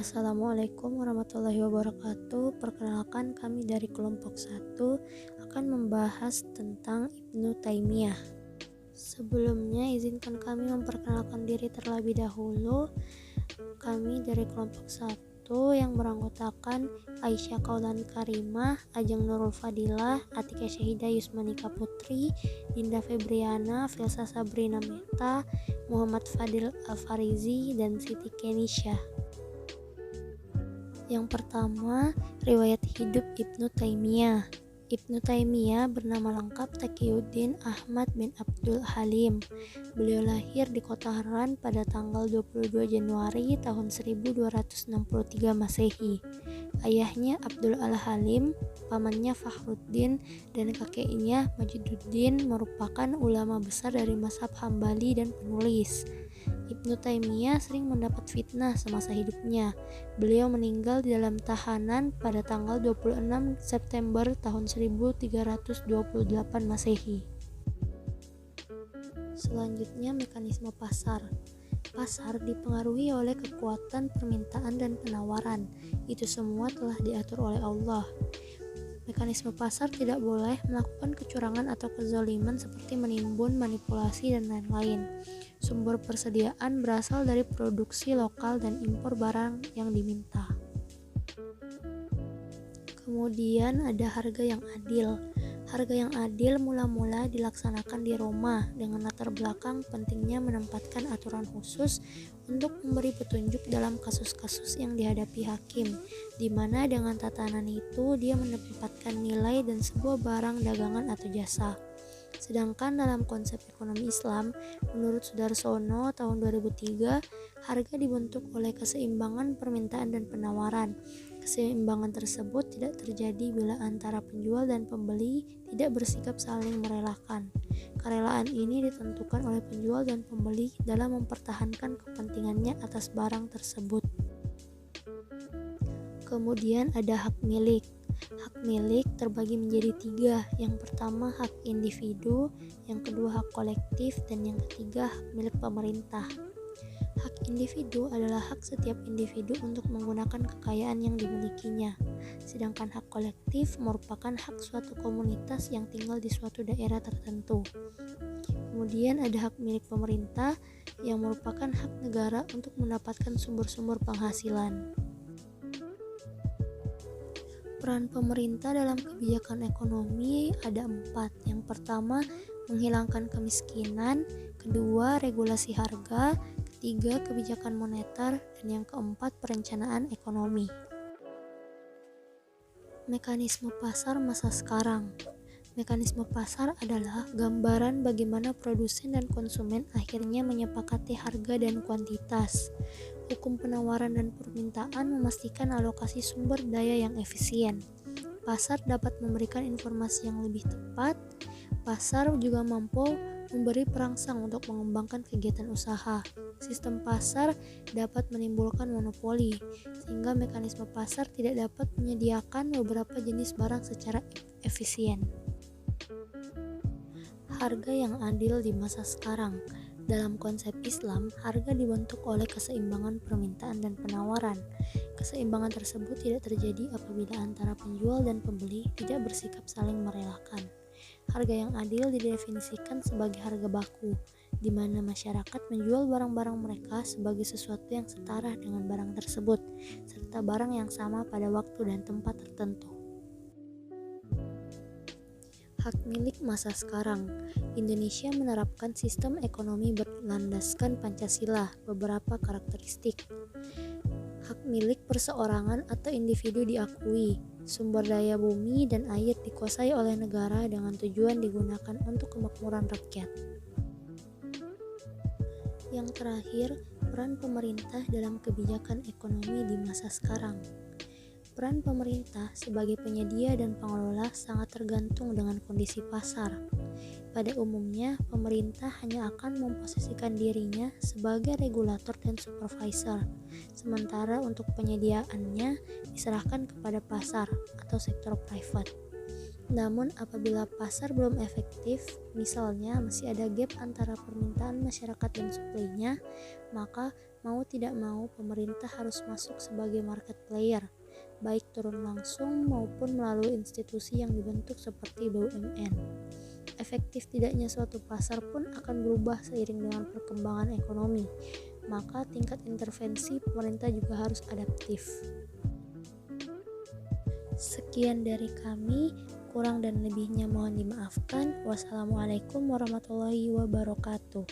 Assalamualaikum warahmatullahi wabarakatuh. Perkenalkan, kami dari kelompok 1 akan membahas tentang Ibnu Taimiyah. Sebelumnya izinkan kami memperkenalkan diri terlebih dahulu. Kami dari kelompok 1 yang beranggotakan Aisyah Qaulani Karimah, Ajeng Nurul Fadilah, Atika Syahidah Yusmanika Putri, Dinda Febriana, Filsa Sabrina Meta, Muhammad Fadil Al-Farizi, dan Siti Kenisha. Yang pertama, riwayat hidup Ibnu Taimiyah. Ibnu Taimiyah bernama lengkap Taqiyuddin Ahmad bin Abdul Halim. Beliau lahir di kota Harran pada tanggal 22 Januari tahun 1263 Masehi. Ayahnya Abdul Al-Halim, pamannya Fakhruddin, dan kakeknya Majiduddin merupakan ulama besar dari mazhab Hambali dan penulis. Ibnu Taimiyah sering mendapat fitnah semasa hidupnya. Beliau meninggal di dalam tahanan pada tanggal 26 September tahun 1328 Masehi. Selanjutnya, mekanisme pasar. Pasar dipengaruhi oleh kekuatan permintaan dan penawaran. Itu semua telah diatur oleh Allah. Mekanisme pasar tidak boleh melakukan kecurangan atau kezaliman seperti menimbun, manipulasi, dan lain-lain. Sumber persediaan berasal dari produksi lokal dan impor barang yang diminta. Kemudian ada harga yang adil. Harga yang adil mula-mula dilaksanakan di Roma dengan latar belakang pentingnya menempatkan aturan khusus untuk memberi petunjuk dalam kasus-kasus yang dihadapi hakim, di mana dengan tatanan itu dia menempatkan nilai dan sebuah barang dagangan atau jasa. Sedangkan dalam konsep ekonomi Islam, menurut Sudarsono tahun 2003, harga dibentuk oleh keseimbangan permintaan dan penawaran. Keseimbangan tersebut tidak terjadi bila antara penjual dan pembeli tidak bersikap saling merelakan. Kerelaan ini ditentukan oleh penjual dan pembeli dalam mempertahankan kepentingannya atas barang tersebut. Kemudian ada hak milik. Hak milik terbagi menjadi 3. Yang pertama hak individu, yang kedua hak kolektif, dan yang ketiga hak milik pemerintah. Hak individu adalah hak setiap individu untuk menggunakan kekayaan yang dimilikinya. Sedangkan hak kolektif merupakan hak suatu komunitas yang tinggal di suatu daerah tertentu. Kemudian ada hak milik pemerintah yang merupakan hak negara untuk mendapatkan sumber-sumber penghasilan. Peran pemerintah dalam kebijakan ekonomi ada 4. Yang pertama, menghilangkan kemiskinan, kedua, regulasi harga, ketiga, kebijakan moneter, dan yang keempat, perencanaan ekonomi. Mekanisme pasar masa sekarang. Mekanisme pasar adalah gambaran bagaimana produsen dan konsumen akhirnya menyepakati harga dan kuantitas. Hukum penawaran dan permintaan memastikan alokasi sumber daya yang efisien. Pasar dapat memberikan informasi yang lebih tepat. Pasar juga mampu memberi perangsang untuk mengembangkan kegiatan usaha. Sistem pasar dapat menimbulkan monopoli, sehingga mekanisme pasar tidak dapat menyediakan beberapa jenis barang secara efisien. Harga yang adil di masa sekarang. Dalam konsep Islam, harga dibentuk oleh keseimbangan permintaan dan penawaran. Keseimbangan tersebut tidak terjadi apabila antara penjual dan pembeli tidak bersikap saling merelakan. Harga yang adil didefinisikan sebagai harga baku, di mana masyarakat menjual barang-barang mereka sebagai sesuatu yang setara dengan barang tersebut, serta barang yang sama pada waktu dan tempat tertentu. Hak milik masa sekarang. Indonesia menerapkan sistem ekonomi berlandaskan Pancasila. Beberapa karakteristik. Hak milik perseorangan atau individu diakui. Sumber daya bumi dan air dikuasai oleh negara dengan tujuan digunakan untuk kemakmuran rakyat. Yang terakhir, peran pemerintah dalam kebijakan ekonomi di masa sekarang. Peran pemerintah sebagai penyedia dan pengelola sangat tergantung dengan kondisi pasar. Pada umumnya, pemerintah hanya akan memposisikan dirinya sebagai regulator dan supervisor, sementara untuk penyediaannya diserahkan kepada pasar atau sektor private. Namun apabila pasar belum efektif, misalnya masih ada gap antara permintaan masyarakat dan suplainya, maka Mau tidak mau, pemerintah harus masuk sebagai market player, baik turun langsung maupun melalui institusi yang dibentuk seperti BUMN. Efektif tidaknya suatu pasar pun akan berubah seiring dengan perkembangan ekonomi, maka tingkat intervensi pemerintah juga harus adaptif. Sekian dari kami, kurang dan lebihnya mohon dimaafkan. Wassalamualaikum warahmatullahi wabarakatuh.